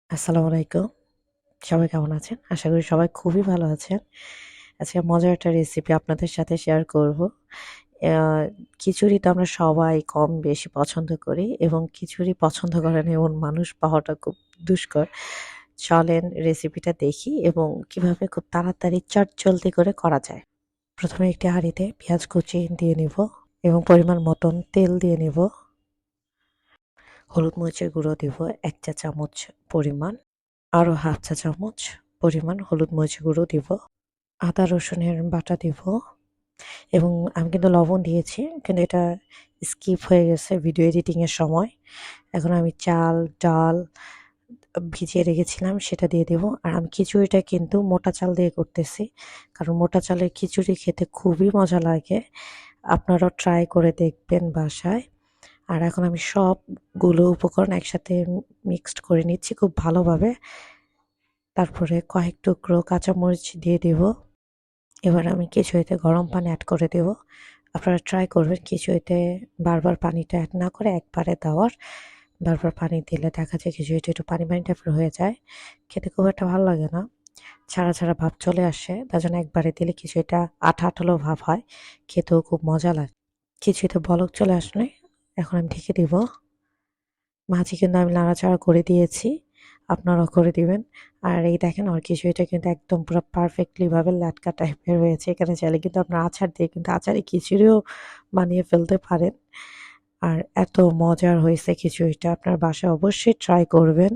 আসসালামু আলাইকুম। সবাই কেমন আছেন? আশা করি সবাই খুবই ভালো আছেন। আজকে মজার একটা রেসিপি আপনাদের সাথে শেয়ার করব। আ খিচুড়ি তো আমরা সবাই কম বেশি পছন্দ করি এবং খিচুড়ি পছন্দ করে না এমন মানুষ পাওয়াটা খুব দুষ্কর। চলেন রেসিপিটা দেখি এবং কিভাবে খুব তাড়াতাড়ি চটজলদি করে করা যায়। প্রথমে একটি হাঁড়িতে পেঁয়াজ কুচি দিয়ে নিব এবং পরিমাণ মতন তেল দিয়ে নিব। হলুদ মরিচের গুঁড়ো দিব ১ চা চামচ পরিমাণ। আরও হাফ চা চামচ পরিমাণ হলুদ মরিচের গুঁড়ো দিব। আদা রসুনের বাটা দিব এবং আমি কিন্তু লবণ দিয়েছি, কিন্তু এটা স্কিপ হয়ে গেছে ভিডিও এডিটিং এর সময়। এখন আমি চাল ডাল ভিজিয়ে রেখেছিলাম সেটা দিয়ে দেব। আর আমি খিচুড়িটা কিন্তু মোটা চাল দিয়ে করতেছি, কারণ মোটা চালের খিচুড়ি খেতে খুবই মজা লাগে। আপনারাও ট্রাই করে দেখবেন বাসায়। আর এখন আমি সবগুলো উপকরণ একসাথে মিক্সড করে নিচ্ছি খুব ভালোভাবে। তারপরে কয়েক টুকরো কাঁচামরিচ দিয়ে দেব। এবার আমি খিচুড়িতে গরম পানি এড করে দেব। আপনারা ট্রাই করবেন খিচুড়িতে বারবার পানিটা এড না করে একবারে দেওয়ার। বারবার পানি দিলে দেখা যায় খিচুড়িটা একটু পানি পানি টাইপের হয়ে যায়, খেতে খুব একটা ভালো লাগে না, ছাড়া ছাড়া ভাব চলে আসে। তার জন্য একবারে দিলে খিচুড়িটা আঠা আঠালো ভাব হয়, খেতেও খুব মজা লাগে। খিচুড়িতে বলক চলে আসলে এখন আমি ঢেকে দিব। মাঝে কিন্তু আমি নাড়াচাড়া করে দিয়েছি, আপনারাও করে দিবেন। আর এই দেখেন আমার খিচুড়িটা কিন্তু একদম পুরো পারফেক্টলি ভাবে ল্যাটকা টাইপের হয়েছে। এখানে চাইলে কিন্তু আপনার আচার দিয়ে কিন্তু আচারে খিচুড়িও বানিয়ে ফেলতে পারেন। আর এত মজার হয়েছে খিচুড়িটা, আপনার বাসায় অবশ্যই ট্রাই করবেন।